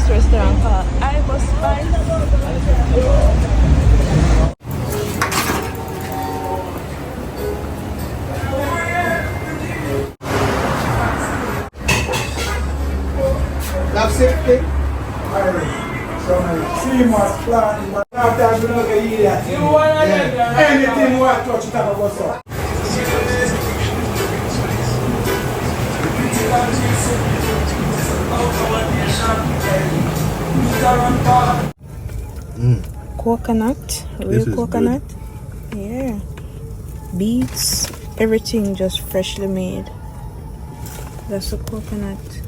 this restaurant called Ivo Spice. That's it, thing. So, see my plan, but after I'm going to eat that. Anything you want to touch, it up what's up. Coconut, real coconut. Good. Yeah. Beets, everything just freshly made. That's a coconut.